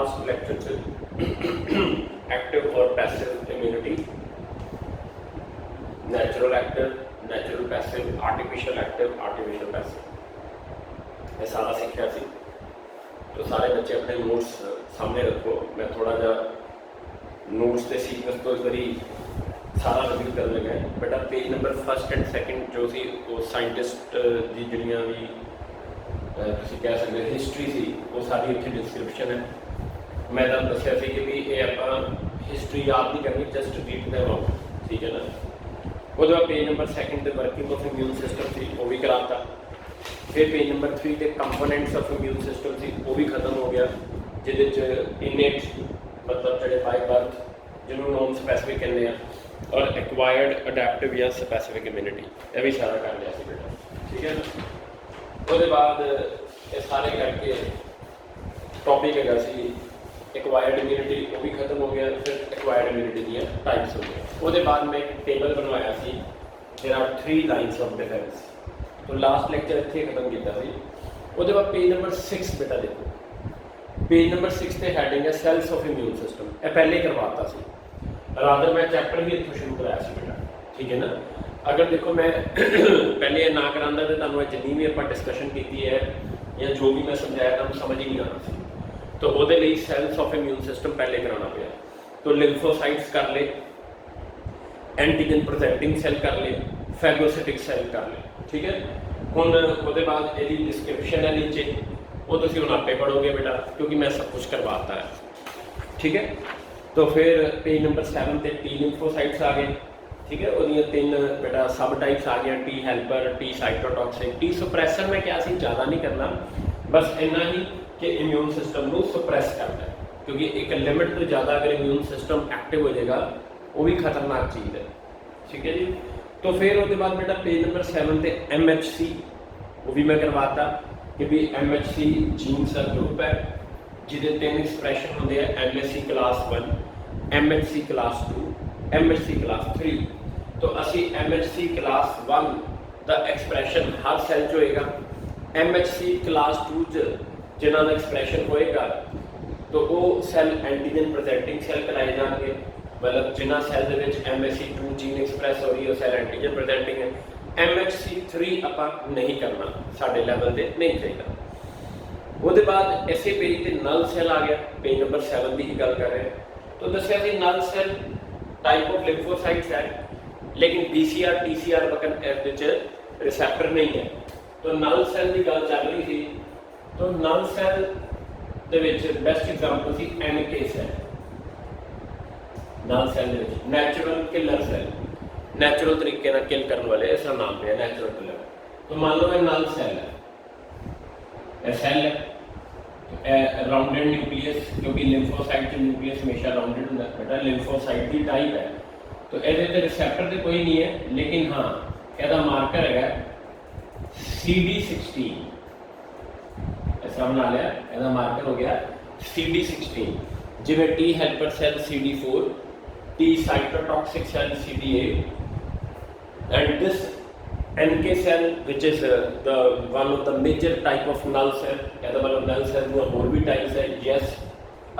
Last lecture च active और passive immunity, natural active, natural passive, artificial active, artificial passive, ये सारा सीखा सी। तो सारे बच्चे अपने नोट्स सामने रखो, मैं थोड़ा जा नोट्स के सीक्वेंस तो इस बारी सारा रिव्यू कर लगा है। बेटा page number first and second जो सी वो साइंटिस्ट की जिहड़ियां भी तुसीं कह सकते हिस्टरी सी वो सारी इत्थे डिस्क्रिप्शन है। मैं तुहानूं दस्सिया सी कि भी ये आपां हिस्टरी याद नहीं करनी, जस्ट रीड दैम आउट, ठीक है ना। उसके बाद पेज नंबर सैकेंड ते वर्किंग ऑफ इम्यून सिस्टम सी वो भी कराता। फिर पेज नंबर 3 के कंपोनेंट्स ऑफ इम्यून सिस्टम सी वो भी खत्म हो गया, जिहदे च इनेट मतलब जिहड़े बाय बर्थ जिन्होंने नॉन स्पैसिफिक कहते हैं, और एक्वायर्ड अडैप्टिव या स्पैसिफिक इम्यूनिटी यह भी सारा कर लिया बेटा, ठीक है ना। उसके बाद ये सारे करके टॉपिक है एक्वायर्ड इम्यूनिटी वो भी खत्म हो गया। फिर एक्वायर्ड इम्यूनिटी दी टाइप्स हो गए। उसके बाद मैं एक टेबल बनवाया सी, there are 3 lines of defence. तो लास्ट लेक्चर इत्थे खत्म किया सी। उसके बाद पेज नंबर 6 बेटा देखो, पेज नंबर 6 ते हैडिंग है सैल्स ऑफ इम्यून सिस्टम। यह पहले करवाता सी, रादर मैं चैप्टर भी इत्थों शुरू कराया सी बेटा, ठीक है ना। अगर देखो मैं पहले ये ना करांदा तो तुहानूं जिन्नी भी आपां डिस्कशन की है या जो भी मैं समझाया तुहानूं समझ ही नहीं आना सी। तो वो सैल्स ऑफ इम्यून सिस्टम पहले कराना पाया। तो लिम्फोसाइट्स कर ले, एंटीजन प्रेजेंटिंग सेल कर ले, फैगोसिटिक सेल कर ले, ठीक है। हुण उसके बाद ये डिस्क्रिप्शन है नीचे, वो तुसीं हुण आपे पढ़ोगे बेटा, क्योंकि मैं सब कुछ करवाता है, ठीक है। तो फिर पेज नंबर 7 पे टी लिम्फोसाइट्स आ गए, ठीक है। वो 3 बेटा सब टाइप्स आ गए, T helper, T cytotoxic, T suppressor. मैं क्या सी ज़्यादा नहीं करना, बस इन्ना ही कि इम्यून सिस्टम को सुप्रैस करना है, क्योंकि एक लिमिट तो ज़्यादा अगर इम्यून सिस्टम एक्टिव हो जाएगा वो भी खतरनाक चीज़ है, ठीक है जी। तो फिर उसके बाद बेटा पेज नंबर 7 पे MHC वो भी मैं करवाता कि भी MHC जीन सब ग्रुप है जिहदे 3 एक्सप्रैशन होंगे, MHC class 1, MHC class 2, MHC class 3। तो असी MHC क्लास 1 का एक्सप्रैशन हर सैल च होएगा, MHC क्लास 2 जिन्हों का एक्सप्रैशन होएगा तो वो सैल एंटीजन प्रेजेंटिंग सैल कराए जाएंगे, मतलब जिन्होंने सैल के MHC2 जीन एक्सप्रैस हो रही है सैल एंटीजन प्रेजेंटिंग है। MHC3 आपां नहीं करना, साडे लैवल से नहीं चाहिए। उसके बाद इसे पेज पे नल सैल आ गया, पेज नंबर 7 की ही गल कर रहे हैं। तो दसिया कि नल सैल टाइप ऑफ लिम्फोसाइट्स है, लेकिन BCR TCR वगैरह रिसैप्टर नहीं है। तो नल सैल की गल चल रही थी। तो नल सैल दे विच बेस्ट एग्जाम्पल सी NK सैल। नल सैल दे विच नैचुरल किलर सैल, नैचुरल तरीके ना किल करने वाले, इसका नाम पे है नैचुरल किलर। तो मान लो ये नल सैल है, यह सैल है राउंडेड न्यूक्लियस, क्योंकि लिम्फोसाइट के न्यूक्लियस हमेशा राउंडेड होता है बेटा, लिम्फोसाइट की टाइप है। तो ये रिसेप्टर तो कोई नहीं है, लेकिन हाँ यदा मार्कर है CD16, ऐसा बना लिया, यदा मार्कर हो गया CD16। जिवें T helper cell CD4, T cytotoxic cell CD8, and this NK cell which is the one of the major type of null cell, ਇਹਦਾ ਮਤਲਬ null cell ਦੀਆਂ ਹੋਰ ਵੀ types है। yes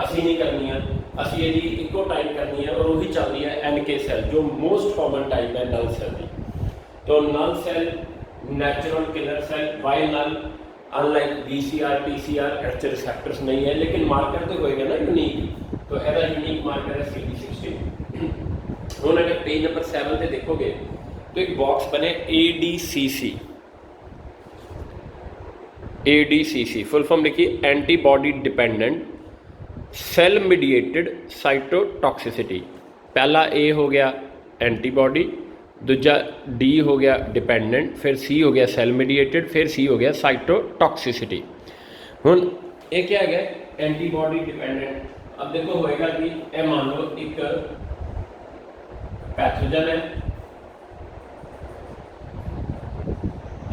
ਅਸੀਂ नहीं करनी है, ਅਸੀਂ ਇਹਦੀ ਇੱਕੋ टाइप करनी है, और वही चल रही है NK cell जो मोस्ट कॉमन टाइप है null cell की। तो null cell natural killer cell, why null unlike BCR TCR ऐसे रिसेप्टर्स नहीं है, लेकिन मार्कर तो होएगा ना यूनिक। तो ਇਹਦਾ यूनिक मार्कर है CD16। ਹੁਣ अगर पेज नंबर 7 पे देखोगे तो एक बॉक्स बने ADCC फुल फॉर्म लिखिए antibody dependent cell mediated cytotoxicity. पहला A हो गया एंटीबॉडी, दूजा D हो गया डिपेंडेंट, फिर C हो गया सेल मीडिएटेड, फिर C हो गया साइटोटॉक्सिसिटी। हुण ये क्या है एंटीबॉडी डिपेंडेंट। अब देखो होएगा कि ये मान लो एक पैथोजन है,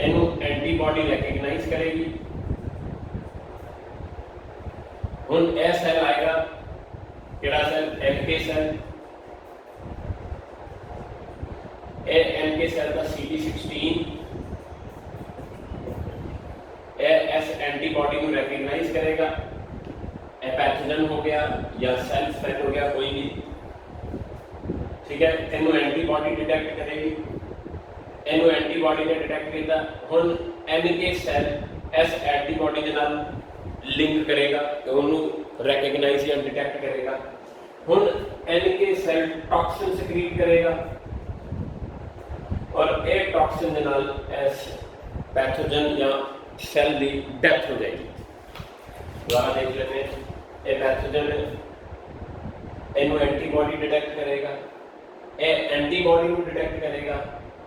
इनू एंटीबॉडी रिकग्नाइज करेगी। हुण यह सैल आएगा किहड़ा cell NK cell, NK cell का CD16 इस एंटीबॉडी को रिकग्नाइज करेगा। पैथोजन हो गया या सेल्फ स्पेल हो गया कोई भी, ठीक है, इनू एंटीबॉडी डिटेक्ट करेगी, इनू एंटीबॉडी ने डिटेक्ट किया, हुण NK सैल इस एंटीबॉडी के नाल लिंक करेगा तो उन्होंने रैकगनाइज या डिटेक्ट करेगा। हुण NK सैल टॉक्सिन सिक्रीट करेगा और ये टॉक्सिन के नाल इस पैथोजन या सैल की डेथ हो जाएगी। दोबारा देख लेते हैं, ये पैथोजन इनू एंटीबॉडी डिटेक्ट करेगा, ये एंटीबॉडी को डिटेक्ट करेगा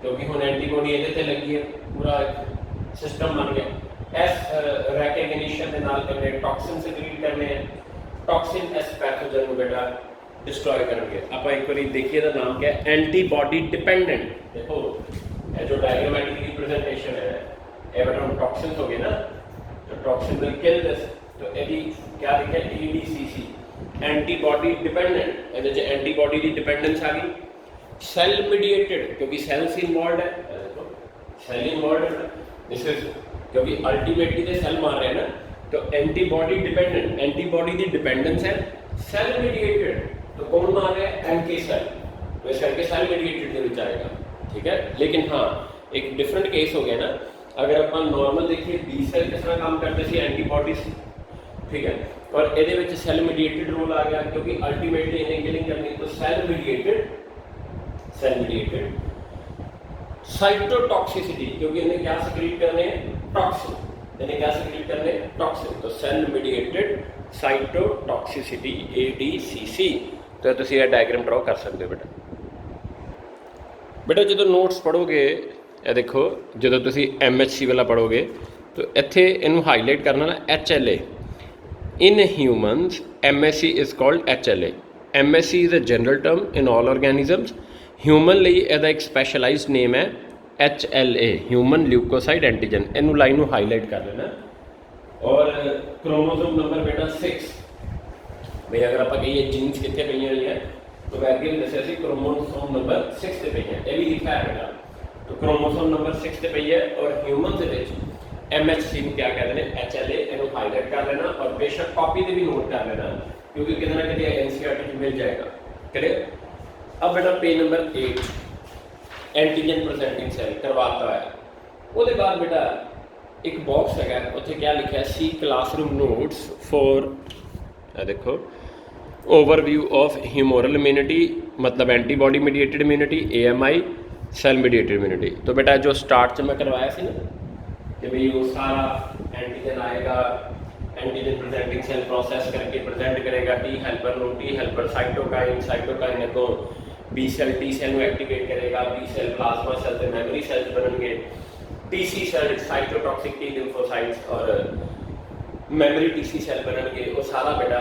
क्योंकि हुण एंटीबॉडी ये ते लगी है, पूरा सिस्टम बन गया। इस रैकगनिशन के नाल करने टॉक्सिन सिक्रीट करने हैं, टॉक्सिन इस पैथोजन को बेटा डिस्ट्रॉय करेंगे। आप एक बार देखिए इसका नाम क्या है, एंटीबॉडी डिपेंडेंट। देखो ये जो डायग्रामेटिक रिप्रेजेंटेशन है, ये बेटा टॉक्सिन हो गए ना, तो टॉक्सिन विल किल दिस, तो यदि क्या लिखा है ADCC एंटीबॉडी डिपेंडेंट, ये एंटीबॉडी की डिपेंडेंस आ गई। सेल मीडिएटेड क्योंकि सेल्स इन्वॉल्व है, देखो सेल इन्वॉल्व है, दिस इज क्योंकि अल्टीमेटली तो सेल मार रहे हैं ना, तो एंटीबॉडी डिपेंडेंट, एंटीबॉडी की डिपेंडेंस है। सेल मीडिएटेड तो कौन मार रहा है, NK सेल, तो इस करके सेल मीडिएटेड के विच आएगा, ठीक है। लेकिन हाँ एक डिफरेंट केस हो गया ना, अगर आप नॉर्मल देखिए बी सेल किस तरह काम करते थे एंटीबॉडीज, ठीक है, और ये सेल मीडिएटेड रोल आ गया क्योंकि अल्टीमेटली इन्हें किलिंग करनी, तो सेल मीडिएटेड साइटोटॉक्सिसिटी क्योंकि इन्हें क्या सिक्रीट करने हैं, टॉक्सिन, इन्हें क्या सिक्रीट करने हैं, टॉक्सिन, तो सेल मीडिएटेड साइटोटॉक्सिसिटी ADCC। तो तुम यह डायग्राम ड्रॉ कर सकते हो बेटा जो नोट्स पढ़ोगे, ये देखो जो तुम MHC वाला पढ़ोगे तो इत्थे इनू हाईलाइट करना ना HLA in humans, MSC is called HLA। MSC is a general term in all organisms, human ਲਈ ਇਹਦਾ एक स्पैशलाइज्ड नेम है HLA ह्यूमन ल्यूकोसाइड एंटीजन। इनू लाइन ਨੂੰ हाईलाइट कर लेना। और क्रोमोसोम नंबर बेटा 6, भाई अगर आप कहिए जीन्स कितने पई हुई है तो मैं अगे भी दसिया सी क्रोमोसोम नंबर 6 ते पई है, ये भी लिखा है बेटा, तो क्रोमोसोम नंबर 6 ते पई है। और ह्यूमन दे विच MHC ਨੂੰ क्या कहते हैं HLA, इनू हाईलाइट कर लेना और बेशक कॉपी से भी नोट कर लेना क्योंकि कितना ना कितना NCERT में मिल जाएगा, करें। अब बेटा page number 8 antigen presenting cell करवाता है, उसके बाद बेटा एक बॉक्स है उत्थे क्या लिखा है, सी क्लासरूम नोट्स फॉर, देखो ओवरव्यू ऑफ ह्यूमोरल इम्यूनिटी, मतलब antibody mediated immunity, AMI cell mediated immunity. तो बेटा जो स्टार्ट से मैं करवाया सी ना कि भाई वो सारा एंटीजन आएगा, एंटीजन प्रेजेंटिंग सेल प्रोसेस करके प्रेजेंट करेगा टी हेल्पर साइटोकाइन, साइटोकाइन को बी सेल टी सेल को एक्टिवेट करेगा, बी सेल प्लाज्मा सेल से मेमोरी सेल्स बननगे, TC cell cytotoxic T lymphocytes और मेमोरी TC सेल बननगे, वो सारा बेटा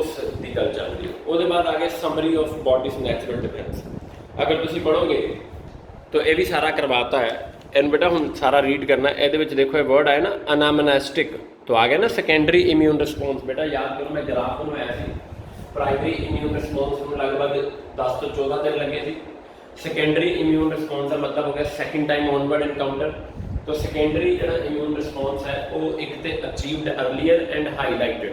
उस दी गल चलती है। उसके बाद आ गया summary of bodies natural defence. अगर तुम पढ़ोगे तो ये भी सारा करवाता है, इन बेटा हम सारा रीड करना। ये देखो ये वर्ड आया ना अनामनेस्टिक, तो आ गया ना सेकेंडरी इम्यून रिस्पॉन्स। बेटा याद करो मैं ग्राफ बनवाया सी, प्राइमरी इम्यून रिस्पॉन्स में लगभग 10 तो 14 दिन लगे थे। सेकेंडरी इम्यून रिस्पॉन्स का मतलब हो गया सैकेंड टाइम ऑनवर्ड इनकाउंटर। तो सेकेंडरी जो इम्यून रिस्पॉन्स है वो एक तो अचीव्ड अर्लीयर एंड हाईलाइटेड,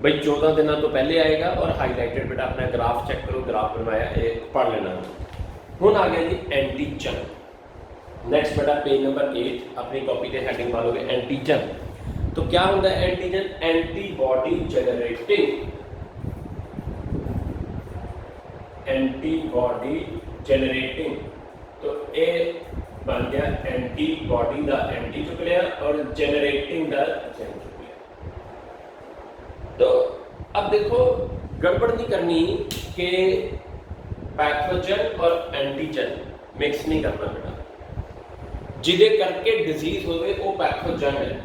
भाई 14 दिनों तो पहले आएगा, और हाईलाइटेड बेटा अपना ग्राफ चेक करो, ग्राफ बनवाया ये पढ़ लेना। हुण आ गया जी एंटीजन। नैक्सट बेटा पेज नंबर 8 अपनी कॉपी के हैडिंग मारोगे एंटीजन। तो क्या होता है antigen, antibody generating, antibody generating. तो ये बन गया एंटीबॉडी का एंटी चुक लिया और जनरेटिंग का जन चुक लिया। तो अब देखो गड़बड़ नहीं करनी कि पैथोजन और एंटीजन मिक्स नहीं करना बेटा, जिदे करके डिजीज होवे वो पैथोजन है,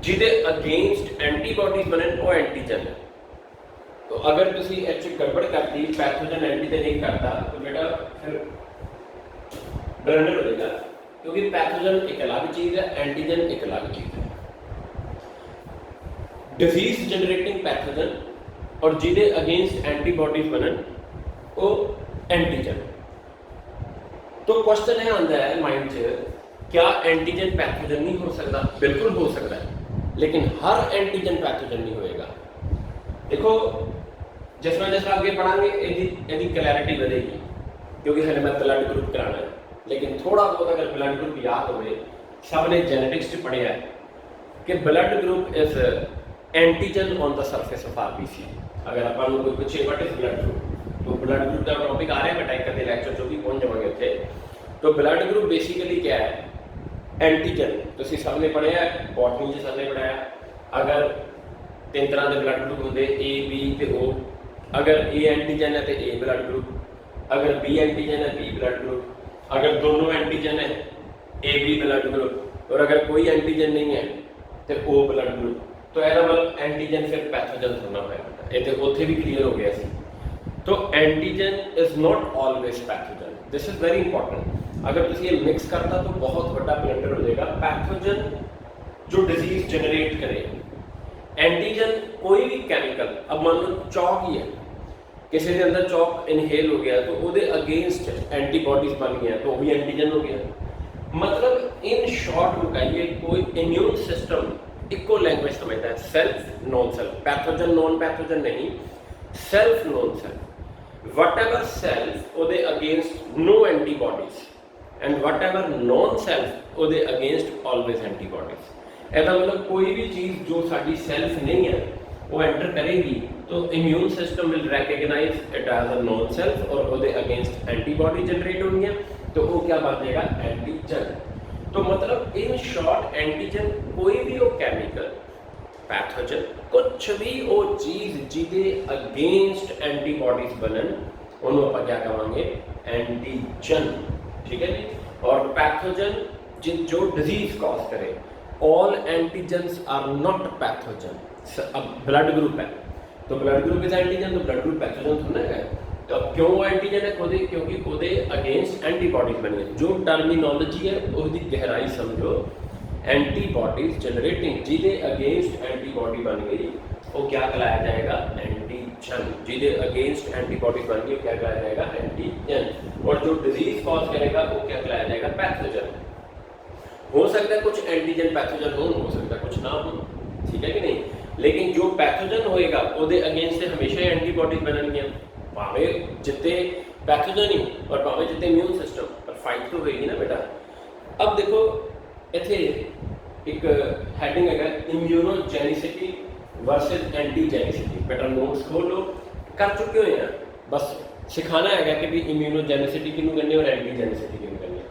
जिदे अगेंस्ट एंटीबॉडीज बने वो एंटीजन है। तो अगर तुसी एच गड़बड़ करती पैथोजन एंटीजन नहीं करता तो बेटा फिर ब्लंडर हो जाएगा, क्योंकि पैथोजन एक अलग चीज है, एंटीजन एक अलग चीज है। डिजीज जनरेटिंग पैथोजन और जिदे अगेंस्ट एंटीबॉडीज बनन वो एंटीजन। तो क्वेश्चन यह आता है माइंड च, क्या एंटीजन पैथोजन नहीं हो सकता? बिल्कुल हो सकता है, लेकिन हर एंटीजन पैथोजन नहीं होएगा। देखो जिस तरह अगे पढ़ांगे यदि क्लैरिटी बढ़ेगी, क्योंकि हले मैं ब्लड ग्रुप कराना है, लेकिन थोड़ा बहुत अगर ब्लड ग्रुप याद हो, सब ने जेनेटिक्स पढ़िया है कि blood group is antigen on the surface of RBC. अगर अपन कोई पूछे व्हाट इज ब्लड ग्रुप, तो ब्लड ग्रुप का टॉपिक आ रहा है, मैं टाइप करके लैक्चर जो भी पहुंच जावांगे उत्थे। तो ब्लड ग्रुप बेसिकली क्या है, एंटीजन। तुसीं सब ने पढ़िया, बॉटनी च सब ने पढ़ाया, अगर 3 तरह के ब्लड ग्रुप होंगे ए बी ते ओ। अगर ए एंटीजन है तो ए ब्लड ग्रुप, अगर बी एंटीजन है बी ब्लड ग्रुप, अगर दोनों एंटीजन है ए बी ब्लड ग्रुप, और अगर कोई एंटीजन नहीं है तो ओ ब्लड ग्रुप। तो यह मतलब एंटीजन फिर पैथोजन होना होगा, ये तो उत्थे भी क्लीयर हो गया सी। तो antigen is not always pathogen, this is very important. अगर तुम ये मिक्स करता तो बहुत बड़ा ब्लंडर हो जाएगा। पैथोजन जो डिजीज जनरेट करे, एंटीजन कोई भी केमिकल, अब मान लो चौक ही है, किसी के अंदर चौक इनहेल हो गया तो वो अगेंस्ट एंटीबॉडीज बन गया तो वो भी एंटीजन हो गया। मतलब इन शॉर्ट मुकाइए कोई इम्यून सिस्टम इको लैंग्वेज समझता है, self non self, pathogen non pathogen नहीं, self non self. Whatever self वो against no antibodies and whatever non self वो अगेंस्ट ऑलवेज एंटीबॉडीज। ऐसा मतलब कोई भी चीज़ जो साड़ी सेल्फ नहीं है वो एंटर करेगी तो immune system will recognise it as a non self और वो अगेंस्ट एंटीबॉडी जनरेट होनी है, तो वो क्या बन जाएगा, एंटीजन। तो मतलब इन शॉर्ट एंटीजन कोई भी वो केमिकल, पैथोजन कुछ भी वो चीज़ जिदे अगेंस्ट एंटीबॉडीज बनन उन्होंने आप क्या कहेंगे, एंटीजन। ठीक है जी। और पैथोजन जो डिजीज कॉज करे, all antigens are not pathogen. अब ब्लड ग्रुप है तो ब्लड ग्रुप इज एंटीजन, तो ब्लड ग्रुप पैथोजन थोड़ा है। तो अब क्यों एंटीजन है खुदे, क्योंकि खुदे अगेंस्ट एंटीबॉडीज बनी है। जो टर्मिनोलॉजी है उसकी गहराई समझो, एंटीबॉडीज जनरेटिंग जिदे अगेंस्ट एंटीबॉडी बन गई वो क्या कहलाया जाएगा, एंटीजन। जिदे अगेंस्ट एंटीबॉडीज बन गई क्या कहलाया जाएगा, एंटीजन। और जो डिजीज कॉज करेगा वो क्या कहलाया जाएगा, पैथोजन। हो सकता है कुछ एंटीजन पैथोजन हो सकता है कुछ ना हो, ठीक है कि नहीं। लेकिन जो पैथोजन होएगा ਉਹਦੇ अगेंस्ट से हमेशा ही एंटीबॉडीज बननगियां, भावे जितने पैथोजन ही और भावे जितने इम्यून सिस्टम, पर फाइट तो होएगी ना बेटा। अब देखो इत्थे एक हैडिंग है इम्यूनोजेनिसिटी वर्सेस एंटीजेनिसिटी। बेटा नोट्स खोल लो, कर चुके हो हैं, बस सिखाना है कि भी इम्यूनोजेनिसिटी किनू कहने और एंटीजेनिसिटी किनू कहने।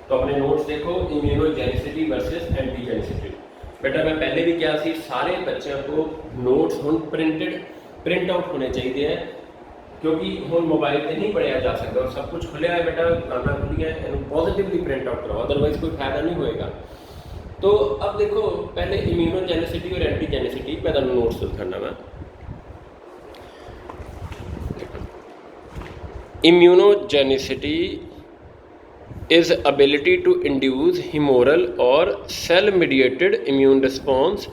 तो अपने नोट्स देखो, इम्यूनोजेनिसिटी वर्सेस एंटीजेनिसिटी। बेटा मैं पहले भी क्या सी, सारे बच्चों को नोट्स हुण प्रिंट आउट होने चाहिए हैं, क्योंकि हुण मोबाइल पर नहीं पढ़िया जा सकता और सब कुछ खुलिया है बेटा, दुकाना खुली है, इन्हें पॉजिटिवली प्रिंट आउट करो, अदरवाइज कोई फायदा नहीं होएगा। तो अब देखो पहले इम्यूनोजेनिसिटी और एंटीजेनिसिटी मैं तुहानूं नोट्स दिखाना वा। Immunogenicity is ability to induce humoral or cell mediated immune response,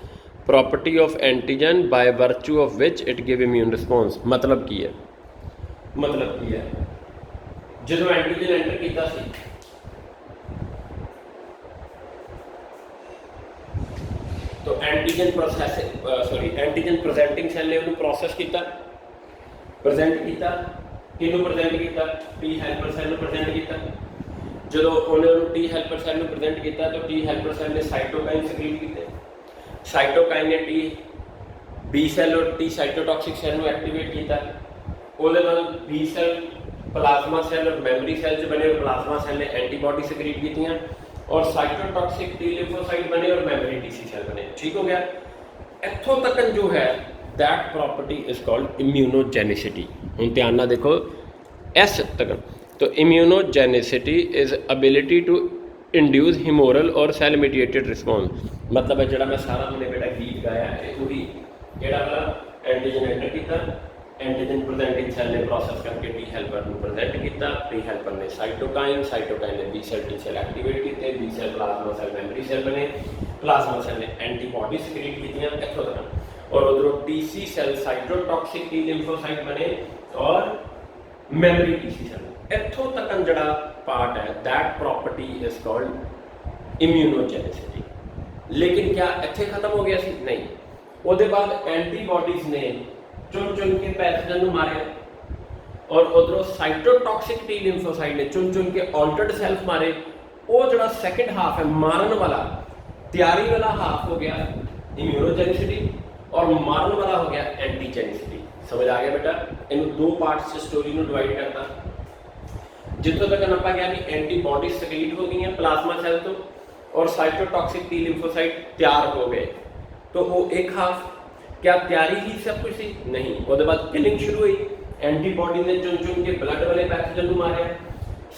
property of antigen by virtue of which it give immune response। मतलब की है, जो एंटीजन एंटर किया सी तो एंटीजन एंटीजन प्रेजेंटिंग सेल ने उन्हें प्रोसेस किया, प्रेजेंट किया, किनू प्रेजेंट किया, टी हेल्पर सेल को प्रेजेंट किया। जो उन्होंने टी हेल्पर सेल में प्रेजेंट किया तो टी हेल्पर सेल ने साइटोकाइन सिक्रीट किए, साइटोकाइन ने टी बी सेल और टी साइटोटॉक्सिक सेल को एक्टिवेट किया। बी सेल प्लाज्मा सेल और मैमरी सेल बने और प्लाज्मा सेल ने एंटीबॉडी सिक्रीट की और साइटोटॉक्सिक टी लिम्फोसाइट बने और मैमरी टीसी सेल बने। ठीक हो गया। इत्थों तक जो है that property is called immunogenicity. हम ध्यान ना देखो एस तक। तो immunogenicity is ability to induce humoral और सैल मीडिएटेड रिस्पॉन्स। मतलब है जो मैं सारा मैंने बेटा गीत गाया है वही जोड़ा वाला एंटीजन एंटर किया, एंटीजन प्रेजेंटिंग सेल ने प्रोसेस करके टी हेल्पर को प्रेजेंट किया, टी हेल्पर ने साइटोकाइन, साइटोकाइन ने B cell T cell activate किए, B cell plasma cell memory cell बने, प्लाज्मा सेल ने एंटीबॉडी सिक्रीट की इत्थों तक। और उधरों TC cell cytotoxic T lymphocyte बने और मैमरी टीसी सेल। इत्थों तक जड़ा पार्ट है that property is called immunogenicity. लेकिन क्या इत्थे खत्म हो गया सी? नहीं। उसके बाद एंटीबॉडीज ने चुन चुन के पैथोजन ਨੂੰ ਮਾਰਿਆ और उधरों साइटोटॉक्सिक टी लिम्फोसाइट ने चुन चुन के ऑल्टर्ड सेल्फ मारे। वो जो सेकंड हाफ है मारन वाला, तैयारी वाला हाफ हो गया इम्यूनोजेनिसिटी और मारन वाला हो गया एंटीजेनिसिटी। समझ आ गया बेटा? इन दो पार्ट्स से स्टोरी में डिवाइड करता। जितों तक आप गया भी एंटीबॉडी सक्रीट हो गई हैं प्लाज्मा सेल तो और साइटोटॉक्सिक टी लिम्फोसाइट तैयार हो गए, तो वो एक हाफ। क्या तैयारी ही सब कुछ थी? नहीं। उसके बाद किलिंग शुरू हुई, एंटीबॉडी ने चुन चुन के ब्लड वाले पैथोजन मारे,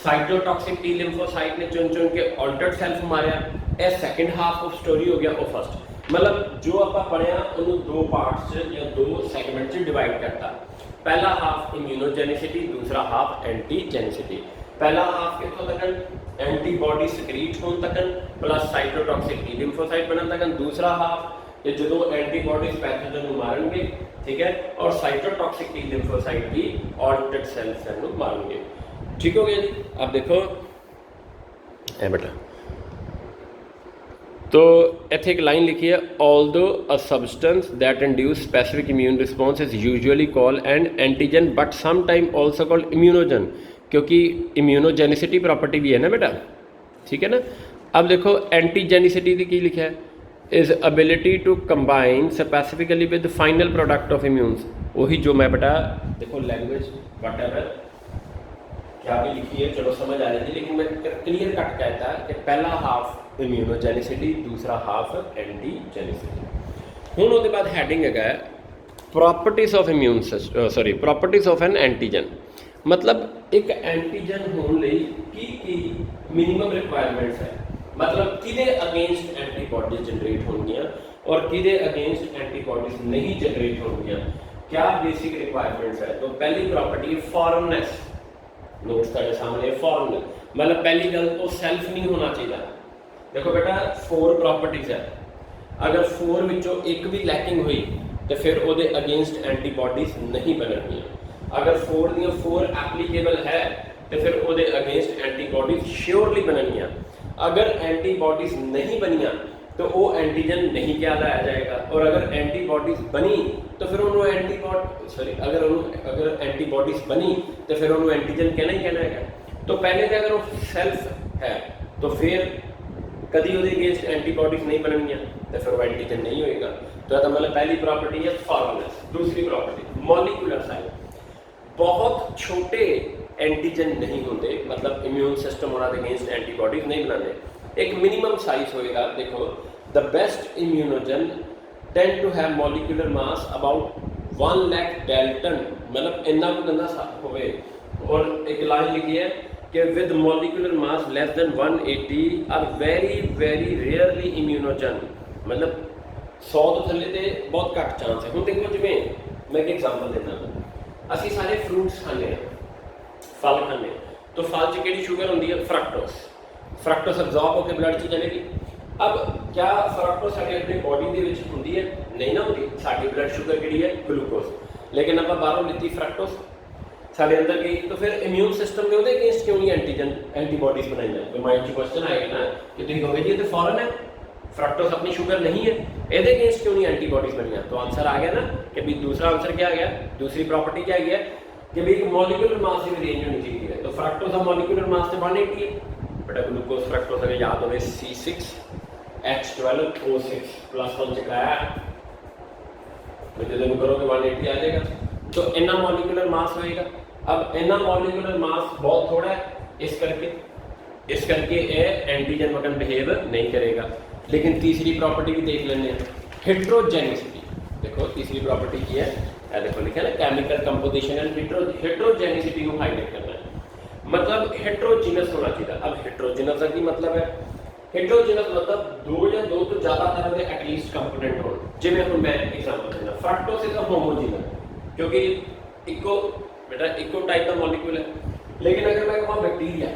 साइटोटॉक्सिक टी लिम्फोसाइट ने चुन चुन के ऑल्टर्ड सेल्फ मारे। यह सैकेंड हाफ ऑफ स्टोरी हो गया। वो फर्स्ट मतलब जो आप पढ़िया उन्होंने दो पार्ट्स या दो सैगमेंट डिवाइड करता। पहला हाफ इम्यूनोजेनिसिटी, दूसरा हाफ एंटीजेनिसिटी। पहला हाफ कितों तक एंटीबॉडी सक्रीट होने तक प्लस साइटोटॉक्सिक टी लिम्फोसाइट बनने तक। दूसरा हाफ ये जो एंटीबॉडीज पैथोजन को मारेंगे, ठीक है, और साइटोटॉक्सिक टी लिम्फोसाइट की ऑल्टर्ड सेल्स को मारेंगे। ठीक हो गया जी? अब देखो ए बेटा, तो इत्थे एक लाइन लिखी है, although a substance that induce specific immune response is usually called an antigen but some time also called immunogen, क्योंकि इम्यूनोजेनिसिटी प्रॉपर्टी भी है ना बेटा, ठीक है ना। अब देखो एंटीजेनिसिटी की की लिखा है, is ability to combine specifically with final product of immunes. वही जो मैं बेटा देखो लैंग्वेज वट एवर क्या भी लिखी है चलो समझ आ रही थी, लेकिन मैं क्लियर कट कहता है कि पहला हाफ इम्यूनोजेनिसिटी, दूसरा हाफ एंटीजेनिसिटी। हूँ उसके बाद हैडिंग है properties of immune sorry properties of N antigen. मतलब एक एंटीजन होने की मिनिमम रिक्वायरमेंट्स है, मतलब किदे अगेंस्ट एंटीबॉडीज जनरेट होंगियां और किदे अगेंस्ट एंटीबॉडीज नहीं जनरेट होंगियां, क्या बेसिक रिक्वायरमेंट्स है। तो पहली प्रॉपर्टी है फॉरननेस। नोट्स तेरे सामने फॉरन, मतलब पहली गल तो सेल्फ नहीं होना चाहिए। देखो बेटा 4 प्रॉपर्टीज है, अगर 4 विचों एक भी लैकिंग हुई तो फिर वो अगेंस्ट एंटीबॉडीज नहीं बननियां। अगर 4 दी 4 एप्लीकेबल है तो फिर वो अगेंस्ट एंटीबॉडीज श्योरली बननियां। अगर एंटीबॉडीज नहीं बनिया तो वो एंटीजन नहीं क्या लाया जाएगा, और अगर एंटीबॉडीज बनी तो फिर उन्होंने अगर एंटीबॉडीज बनी तो फिर उन्होंने एंटीजन कहना ही कहना है। तो पहले तो अगर वो सेल्फ है तो फिर कभी वो अगेंस्ट एंटीबॉडीज नहीं बननिया तो फिर वो एंटीजन नहीं होएगा। तो मतलब पहली प्रॉपर्टी है फॉरनेस। दूसरी प्रॉपर्टी मॉलिक्यूलर साइज, बहुत छोटे एंटीजन नहीं होंगे, मतलब इम्यून सिस्टम उन्होंने अगेंस्ट एंटीबॉडीज नहीं बनाते। एक मिनिमम साइज होएगा। देखो the best immunogen tend to have molecular mass about 1 lakh dalton, मतलब इतना को गंदा होवे। और एक लाइन लिखी है कि with molecular mass less than 180 are very very rarely immunogen, मतलब 100 तो थले ते बहुत घट चांस है। हम देखो जिमें मैं एक एग्जाम्पल देना, असी सारे फ्रूट्स खाने हैं, फल खाने, तो फल च केड़ी शुगर होंदी है? फ्रक्टोस। फ्रक्टोस एब्जॉर्ब होकर ब्लड च चलेगी। अब क्या फ्रक्टोस साडी अपनी बॉडी दे विच हुंदी है? नहीं ना होंदी। साडी ब्लड शुगर केड़ी है? ग्लूकोज। लेकिन आप बाहरों लीती फ्रक्टोस साढ़े अंदर गई, तो फिर इम्यून सिस्टम ने उहदे अगेंस्ट क्यों नहीं एंटीबॉडीज बनाई? तो माइंड च क्वेश्चन आएगा ना कि तुम कहोगे जी ये तो फॉरन है, फ्रक्टोस अपनी शुगर नहीं है, ये अगेंस्ट क्यों नहीं एंटीबॉडीज बनिया? तो आंसर आ गया ना कि भी दूसरा आंसर क्या आ गया, दूसरी प्रॉपर्टी क्या है कि भाई मॉलिक्यूलर मास की रेंज होनी चाहिए है। तो फ्रक्टोस का मॉलिक्यूलर मास तो 180 है बेटा। ग्लूकोज फ्रक्टोस अगर याद हो C6H12O6 +1 चकाया तो जो करोगे 180 आ जाएगा। तो इतना मॉलिक्यूलर मास होएगा। अब इतना मॉलिक्यूलर मास बहुत थोड़ा है, इस करके ये एंटीजन वगन बिहेव नहीं करेगा। लेकिन तीसरी प्रॉपर्टी भी देख लेने, हेट्रोजेनिसिटी। देखो तीसरी प्रॉपर्टी की है, देखो लिखा ना केमिकल कंपोजिशन एंड हेट्रोजेनिसिटी को हाईलाइट करना है, मतलब हेट्रोजीनस होना चाहिए। अब हेट्रोजीनस का मतलब है, हेट्रोजीनस मतलब 2 या 2 तो ज़्यादा तरह के एटलीस्ट कंपोनेंट हो। जिवें हम मैं एग्जांपल देना, फ्रक्टोस इज अ होमोजीनस, क्योंकि इको बेटा इको टाइप का मॉलिक्यूल है। लेकिन अगर मैं कहूँ बैक्टीरिया,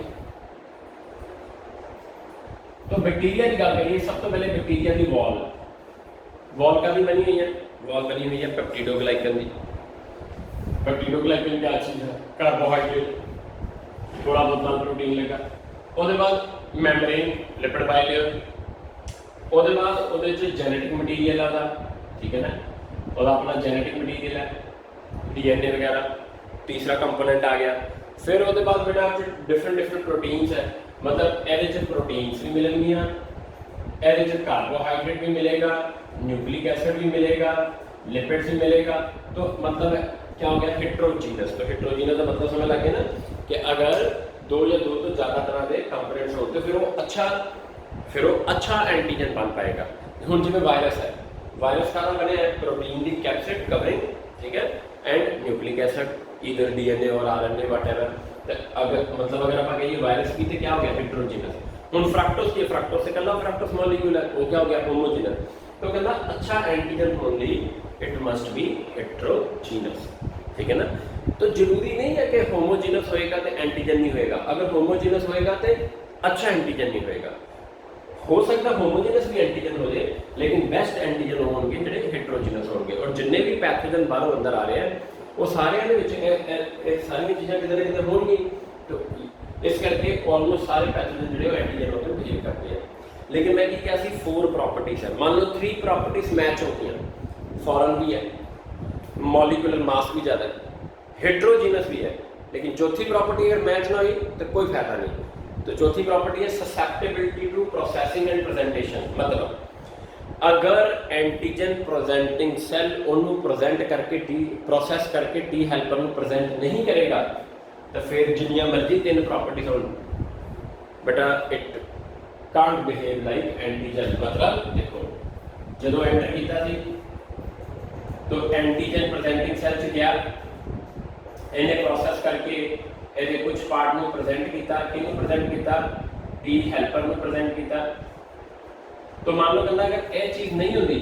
तो बैक्टीरिया की गल करिए, सब तो पहले बैक्टीरिया की वॉल का भी बनी हुई है, वॉल बनी हुई है पेप्टिडोग्लाइकन की। पेप्टिडोग्लाइकन क्या चीज़ है? कार्बोहाइड्रेट, थोड़ा बहुत प्रोटीन लेगा। उसके बाद मैम्ब्रेन लिपिड बाइलेयर, उसके बाद वो जेनेटिक मटीरियल आता, ठीक है ना, और अपना जेनेटिक मटीरियल है। DNA वगैरह, तीसरा कंपोनेंट आ गया। फिर उसके बाद बेटा डिफरेंट प्रोटीन्स है, मतलब ये प्रोटीन्स भी मिलेंगियाँ, ये कार्बोहाइड्रेट भी मिलेगा, न्यूक्लिक एसिड भी मिलेगा, लिपिड्स भी मिलेगा। तो मतलब क्या हो गया हेट्रोजीनस। तो हेट्रोजीनस का मतलब समझ लगे ना कि अगर दो या दो तो ज़्यादा तरह के कंपोनेंट्स हो तो फिर वो अच्छा एंटीजन बन पाएगा। हुण जिवें वायरस है, वायरस का बने प्रोटीन की कैप्सिड कवरिंग, ठीक है, एंड न्यूक्लिक एसिड इधर DNA और RNA वटेवर। अगर मतलब अगर आप कहिए वायरस की तो क्या हो गया हेट्रोजीनस। हुण फ्रक्टोज की फ्रक्टोज से कला फ्रक्टोज मॉलिक्यूल है, वो क्या हो गया होमोजीनस। तो कहना अच्छा एंटीजन होने इट मस्ट बी हेट्रोजीनस, ठीक है ना। तो जरूरी नहीं है कि होमोजीनस होएगा तो एंटीजन नहीं होएगा। अगर होमोजीनस होएगा तो अच्छा एंटीजन नहीं होएगा। हो सकता होमोजीनस भी एंटीजन हो जाए, लेकिन बेस्ट एंटीजन होंगे जो हेट्रोजीनस होंगे। और जिन्ने भी पैथोजन बाहरों अंदर आ रहे हैं वो सारे सारी चीज़ें किधर ना किधर होंगी। तो इस करके ऑलमोस्ट सारे पैथोजन जो एंटीजन होते हैं बिहेव करते हैं। लेकिन मैं क्या सी 4 प्रॉपर्टीज है, मान लो 3 प्रॉपर्टीज मैच होती हैं, फॉरन भी है, मॉलिक्यूलर मास भी ज़्यादा है, हेट्रोजीनस भी है, लेकिन चौथी प्रॉपर्टी अगर मैच ना हुई तो कोई फायदा नहीं। तो चौथी प्रॉपर्टी है susceptibility to processing and presentation. मतलब अगर एंटीजन प्रेजेंटिंग सेल उन्होंने प्रेजेंट करके प्रोसेस करके टी हेल्पर में प्रेजेंट नहीं करेगा तो फिर जिन्नियां मर्जी 3 प्रॉपर्टीज हो बेटा it can't behave like antigen. मतलब देखो जो एंटर किया तो एंटीजन प्रेजेंटिंग सेल से गया, इन्हें प्रोसेस करके ये कुछ पार्ट में प्रेजेंट किया, किन्होंने प्रेजेंट किया टी हेल्पर में प्रेजेंट किया। तो मान लो कहना अगर ये चीज़ नहीं होती,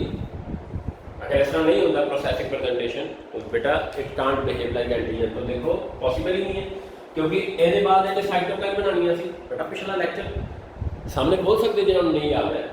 अगर इस तरह नहीं होता प्रोसेसिंग प्रेजेंटेशन, तो बेटा it can't behave like antigen. तो देखो पॉसिबल ही नहीं है, क्योंकि ये बाद इन्हें साइटोकाइन बनानी सी। बेटा पिछला लेक्चर सामने बोल सकते जिन्होंने नहीं याद है,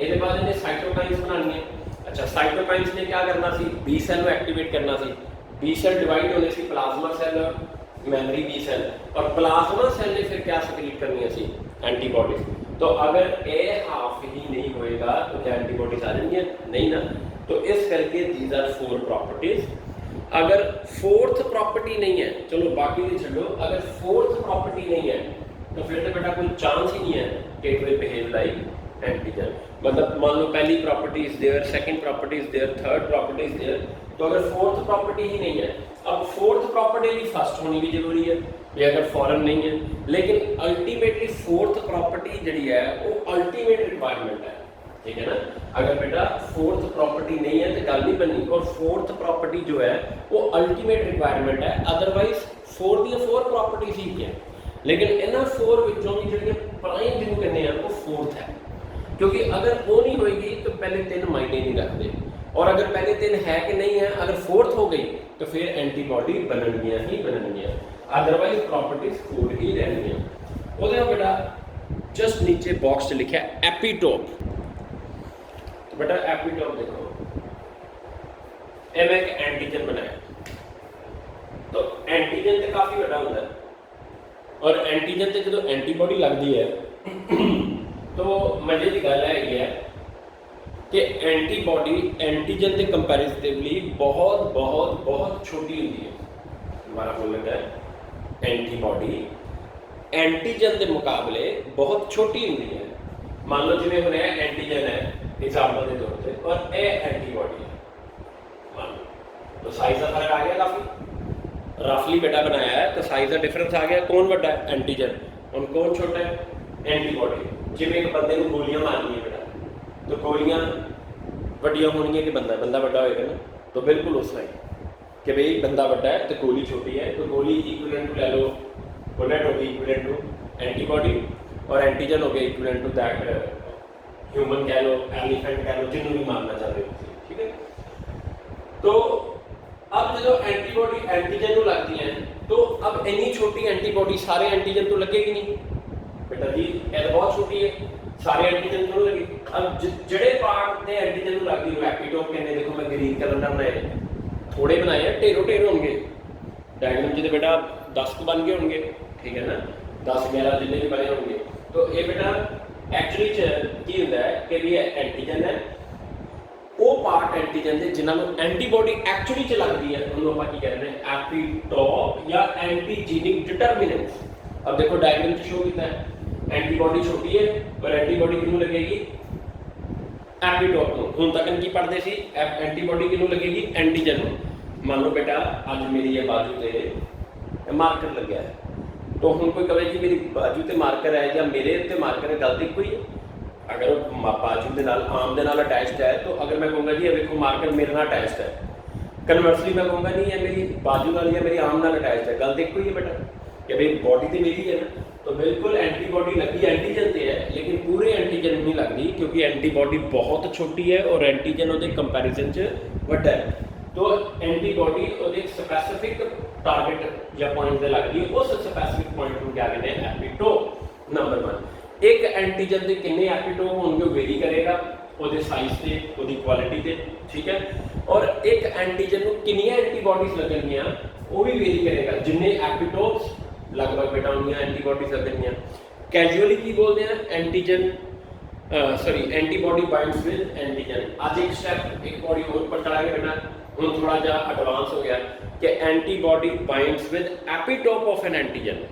ये बाद इन्हें साइटोकाइंस बनानी है। अच्छा साइटोकाइंस ने क्या करना सी, बी सेल को एक्टिवेट करना सी। बी सेल डिवाइड होने सी प्लाज्मा सेल और मेमोरी बी सेल, और प्लाज्मा सेल ने फिर क्या सिक्रीट करनी सी एंटीबॉडीज। तो अगर ए हाफ ही नहीं होएगा तो क्या एंटीबॉडीज आ जाएंगी? नहीं ना। तो इस करके दीज आर 4 प्रॉपर्टीज। अगर 4th प्रॉपर्टी नहीं है, चलो बाकी भी छोड़ो, अगर 4th प्रॉपर्टी नहीं है तो फिर तो बेटा कोई चांस ही नहीं है कि it will behave like antigen. मतलब मान लो पहली property is there, second property is there, third property is there, तो अगर 4th प्रॉपर्टी ही नहीं है, अब 4th प्रॉपर्टी भी फर्स्ट होनी भी जरूरी है ये अगर फॉरन नहीं है। लेकिन अल्टीमेटली 4th प्रॉपर्टी जी है वो अल्टीमेट रिक्वायरमेंट है, ठीक है ना। अगर बेटा 4th प्रॉपर्टी नहीं है तो गल नहीं बननी, और 4th प्रॉपर्टी जो है वो अल्टीमेट रिक्वायरमेंट है। अदरवाइज 4 दी 4 प्रॉपर्टी ठीक है, लेकिन इन्होंने 4 विचों भी जी प्राइम जिन्हों कहते हैं वो 4th है, क्योंकि अगर वो नहीं होएगी तो पहले 3 मायने नहीं रखते, और अगर पहले 3 है कि नहीं है, अगर 4th हो गई तो फिर एंटीबॉडी बननियाँ ही बननियाँ, अदरवाइज प्रॉपर्टीज 4 ही रहनियाँ। वो बेटा जस्ट नीचे बॉक्स से लिखा है एपीटोप। तो बेटा एपीटोप देखो, मैं एक एंटीजन बनाया, तो एंटीजन तो काफ़ी बड़ा होता है, और एंटीजन से जो एंटीबॉडी लगती है तो मजे की गल है कि एंटीबॉडी एंटीजन के कंपैरेटिवली बहुत बहुत बहुत छोटी होती है। हमारा बोलना है एंटीबॉडी एंटीजन के मुकाबले बहुत छोटी होती है। मान लो जिन्हें हमने एंटीजन है एग्जाम्पल के तौर पर, और ए एंटीबॉडी है मान लो, तो साइज का फर्क आ गया काफ़ी। रफली बेटा बनाया है तो साइज का डिफरेंस आ गया। कौन बड़ा है? एंटीजन, और कौन छोटा है? एंटीबॉडी। जिमें एक बंदे को गोलियां मारनी है बेटा, तो गोलियां वड्डियां होनी कि बंदा बड़ा होएगा ना, तो बिल्कुल उस तरह कि भाई बंदा बड़ा है तो गोली छोटी है, तो गोली इक्विवेलेंट टू ले लो, बुलेट होगी इक्विवेलेंट टू एंटीबॉडी, और एंटीजन हो गया इक्विवेलेंट टू दैट ह्यूमन कह लो, एलिफेंट कह लो, जिन्होंने भी मारना चाहते हो, ठीक है। तो अब जो एंटीबॉडी एंटीजन को लगती हैं, तो अब इतनी छोटी एंटीबॉडी सारे एंटीजन तो लगेगी नहीं बेटा जी, ये तो बहुत छोटी है, सारे एंटीजन तो लगे। अब जड़े पार्ट ने एंटीजन को लगती है एपीटोप कहने, देखो मैं ग्रीन कलर का बनाए, थोड़े बनाए हैं, ढेरों ढेर होंगे डायग्राम जी बेटा 10 को बन गए होंगे, ठीक है ना, 10-11 जितने भी बने होंगे। तो ये बेटा एक्चुअली की होता है कि भी एंटीजन है, वो ਪਾਰਟ ਐਂਟੀਜਨ ਦੇ ਜਿਨ੍ਹਾਂ ਨੂੰ ਐਂਟੀਬਾਡੀ ਐਕਚੁਅਲੀ ਚ ਲੱਗਦੀ ਹੈ ਉਹਨੂੰ ਆਪਾਂ ਕੀ ਕਹਿੰਦੇ ਨੇ ਐਪੀਟੋਪ ਜਾਂ ਐਂਟੀਜੀਨਿਕ ਡਿਟਰਮੀਨੈਂਟਸ। अब देखो डायग्राम ਚ शो ਕੀਤਾ ਹੈ एंटीबॉडी छोटी है और एंटीबॉडी किनू लगेगी एपिटोप ਨੂੰ। ਹੁਣ तक की पढ़ते सी एंटीबॉडी किनू लगेगी एंटीजन ਨੂੰ। मान लो बेटा आज मेरी ये बाजू ते मार्कर लग गया है तो हम कोई कहे कि मेरी बाजू ते मार्कर है या मेरे ते मार्कर है, गल तो कोई है। अगर बाजू के नाल आम के नाल अटैच्ड है तो अगर मैं कहूँगा जी ये देखो मार्कर मेरे नाल अटैच्ड है, कन्वर्सली मैं कहूँगा नहीं है मेरी बाजू नाल या मेरी आम नाल अटैच्ड है, गल तो कोई है बेटा कि भाई बॉडी तो मेरी है ना। तो बिल्कुल एंटीबॉडी लगी एंटीजन से है लेकिन पूरे एंटीजन नहीं लगती क्योंकि एंटीबॉडी बहुत छोटी है और एंटीजन वो कंपैरिजन च वड्डा है। तो एंटीबॉडी वो स्पैसिफिक टारगेट या पॉइंट से लगती है, उस स्पैसिफिक पॉइंट को क्या कहते हैं एपिटोप। नंबर 1 एक एंटीजन के कितने एपिटोप होंगे वेरी करेगा ਉਹਦੇ ਸਾਈਜ਼ ਤੇ ਉਹਦੀ ਕੁਆਲਿਟੀ ਤੇ, ठीक है। और एक एंटीजन ਨੂੰ ਕਿੰਨੀਆਂ एंटीबॉडीज ਲੱਗਣਗੀਆਂ ਉਹ ਵੀ वेरी करेगा, जिन्ने एपिटोप्स लगभग बेटा उन्हीं एंटीबॉडीज लगणगीਆਂ। कैजुअली की बोलते हैं antigen sorry antibody binds with antigen. आज एक स्टेप एक बॉडी और पर चढ़ाएंगे बेटा, हम थोड़ा जा एडवांस हो गया कि antibody binds with epitope of N antigen.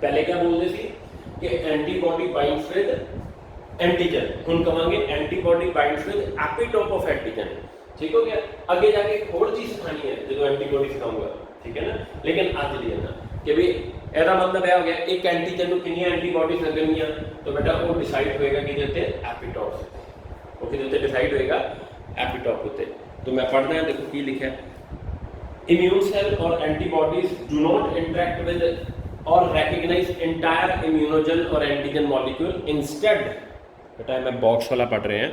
पहले क्या बोलते सी कि एंटीबॉडी बाइंड्स विद एंटीजन, हम कहेंगे antibody binds with epitope of antigen. ठीक हो गया। आगे जाके एक और चीज सिखानी है जो एंटीबॉडी सिखाऊंगा, ठीक है ना। लेकिन आज लिए ना कि भाई ਇਹਦਾ मतलब यह हो गया एक एंटीजन को कितनी एंटीबॉडीज लगणगीਆਂ तो बेटा वो डिसाइड होएगा कि उत्ते एपिटोप से, वो कि उत्ते डिसाइड होएगा एपिटोप उत्ते। तो मैं पढ़ना है, देखो की लिखा है। इम्यून सेल और antibodies do not interact with और recognize entire immunogen और antigen molecule, instead बेटा मैं बॉक्स वाला पढ़ रहे हैं,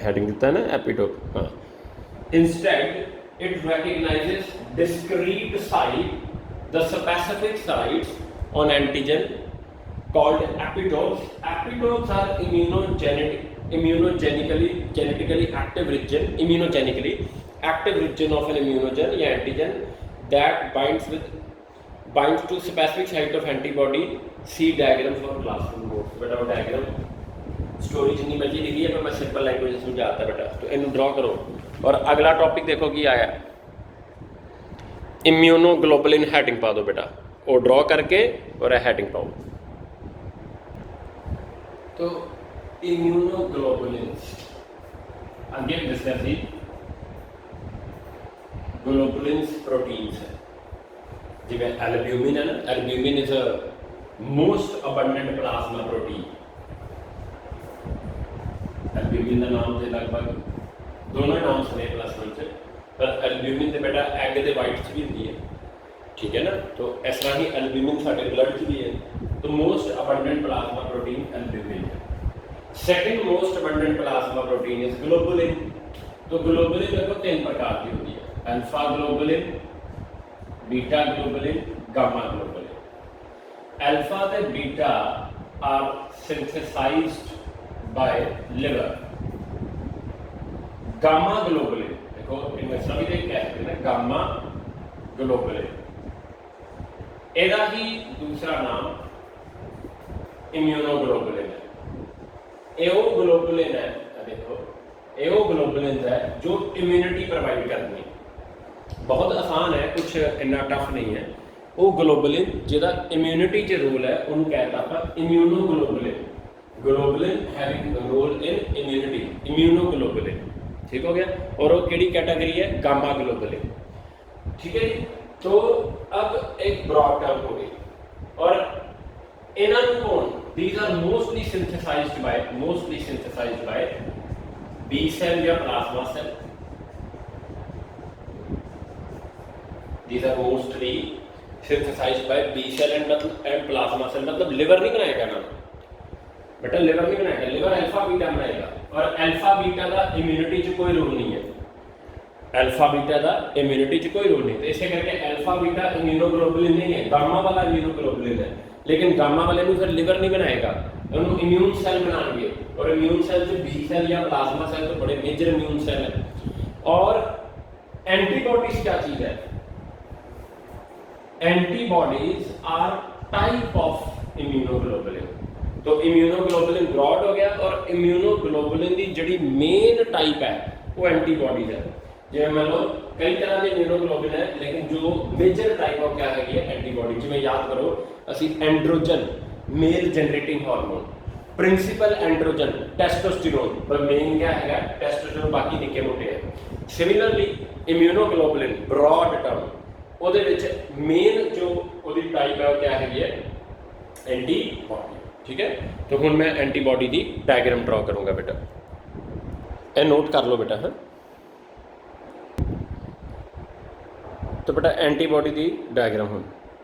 हेडिंग दिता है ना एपिटोप, हाँ। Instead it recognizes discrete site, the specific sites on antigen called epitopes. Epitopes are genetically active region of an immunogen या antigen that binds to specific site of antibody. See diagram for classroom notes। बेटा वो diagram story जितनी मर्जी लिखी है पर मैं simple language में समझाता बेटा, तो इन्हें ड्रॉ करो। और अगला टॉपिक देखो कि आया इम्यूनोग्लोबुलिन, हेडिंग पा दो बेटा, वो ड्रॉ करके और हेडिंग पाओ। तो इम्यूनोग्लोबुलिन अगे डिस्कस ही ग्लोबुलिन्स प्रोटीन्स है, जिवें एल्ब्यूमिन है ना, albumin is a most abundant plasma protein. Albumin का नाम से लगभग दोनों नाम सुने +1 से, पर एल्ब्यूमिन तो बेटा एग के वाइट च भी होती है, ठीक है ना। तो इस तरह ही एल्ब्यूमिन साडे ब्लड च भी है। तो most abundant plasma protein albumin है। Second most abundant plasma protein is globulin. तो ग्लोबुलिन देखो 3 प्रकार की होती है, alpha globulin, beta globulin, gamma globulin. Alpha ते beta are synthesised by liver. Gamma globulin देखो इनमें सभी देख कहते हैं गामा ग्लोबुलिन, एदा ही दूसरा नाम इम्यूनोग्लोबुलिन है। एओ ग्लोबुलिन है, देखो एओ ग्लोबुलिन है जो इम्यूनिटी प्रोवाइड करनी है। बहुत आसान है, कुछ इन्ना टफ नहीं है। वो ग्लोबुलिन जिहदा इम्यूनिटी च रोल है उन्होंने कहता आप immunoglobulin. Globulin having role in immunity, immunoglobulin, ठीक हो गया। और वो केड़ी कैटेगरी है, गामा ग्लोबुलिन, ठीक है जी। तो अब एक ब्रॉड टर्म हो गई और इन्हां नूं कौन, these are mostly synthesised by B cell या plasma cell. These are mostly synthesised by B cell and plasma cell. मतलब लिवर नहीं बनाएगा ना बेटा, लिवर नहीं बनाएगा, लिवर अल्फा बीटा बनाएगा। और अल्फा बीटा का इम्यूनिटी च कोई रोल नहीं है, अल्फा बीटा का इम्यूनिटी च कोई रोल नहीं। तो इसे करके अल्फा बीटा इम्यूनोग्लोबुलिन नहीं है, गामा वाला इम्यूनोग्लोबुलिन है। लेकिन गामा वाले को फिर लिवर नहीं बनाएगा, उन्होंने इम्यून सेल बनाएंगे। और इम्यून सेल जो बी सेल या प्लाज्मा सेल तो बड़े मेजर इम्यून सेल है। और एंटीबॉडीज क्या चीज है, antibodies are type of immunoglobulin. तो इम्यूनोग्लोबुलिन ब्रॉड हो गया और इम्यूनोग्लोबुलिन की जिहड़ी मेन टाइप है ਉਹ ਐਂਟੀਬਾਡੀਜ਼ ਹੈ। ਜਿਵੇਂ ਮੰਨ ਲਓ ਕਈ ਤਰ੍ਹਾਂ ਦੇ ਇਮਿਊਨੋਗਲੋਬਿਨ ਹੈ, ਲੇਕਿਨ ਜੋ ਮੇਜਰ ਟਾਈਪ ਆਫ ਕਿਆ ਹੈਗੀ ਹੈ ਐਂਟੀਬਾਡੀ। ਜਿਵੇਂ ਯਾਦ ਕਰੋ ਅਸੀਂ ਐਂਡਰੋਜਨ ਮੇਲ ਜਨਰੇਟਿੰਗ ਹਾਰਮੋਨ, ਪ੍ਰਿੰਸੀਪਲ ਐਂਡਰੋਜਨ ਟੈਸਟੋਸਟੇਰੋਨ, ਪਰ ਮੇਨ ਕਿਆ ਹੈਗਾ ਟੈਸਟੋਸਟੇਰੋਨ, ਬਾਕੀ ਨਿੱਕੇ ਮੋਟੇ ਹੈ। ਸਿਮਿਲਰਲੀ ਇਮਿਊਨੋਗਲੋਬੁਲਿਨ ਬ੍ਰੌਡ ਟਰਮ, ਉਹਦੇ ਵਿੱਚ ਮੇਨ ਜੋ ਉਹਦੀ ਟਾਈਪ ਹੈ ਉਹ ਕਿਆ ਹੈਗੀ ਹੈ ਐਂਟੀਬਾਡੀ। ਠੀਕ ਹੈ, तो ਹੁਣ ਮੈਂ ਐਂਟੀਬਾਡੀ ਦੀ ਡਾਇਗਰਾਮ ਡਰਾ ਕਰੂੰਗਾ ਬੇਟਾ, ਇਹ ਨੋਟ ਕਰ ਲਓ ਬੇਟਾ। ਹਾਂ, तो बेटा एंटीबॉडी की डायग्राम हम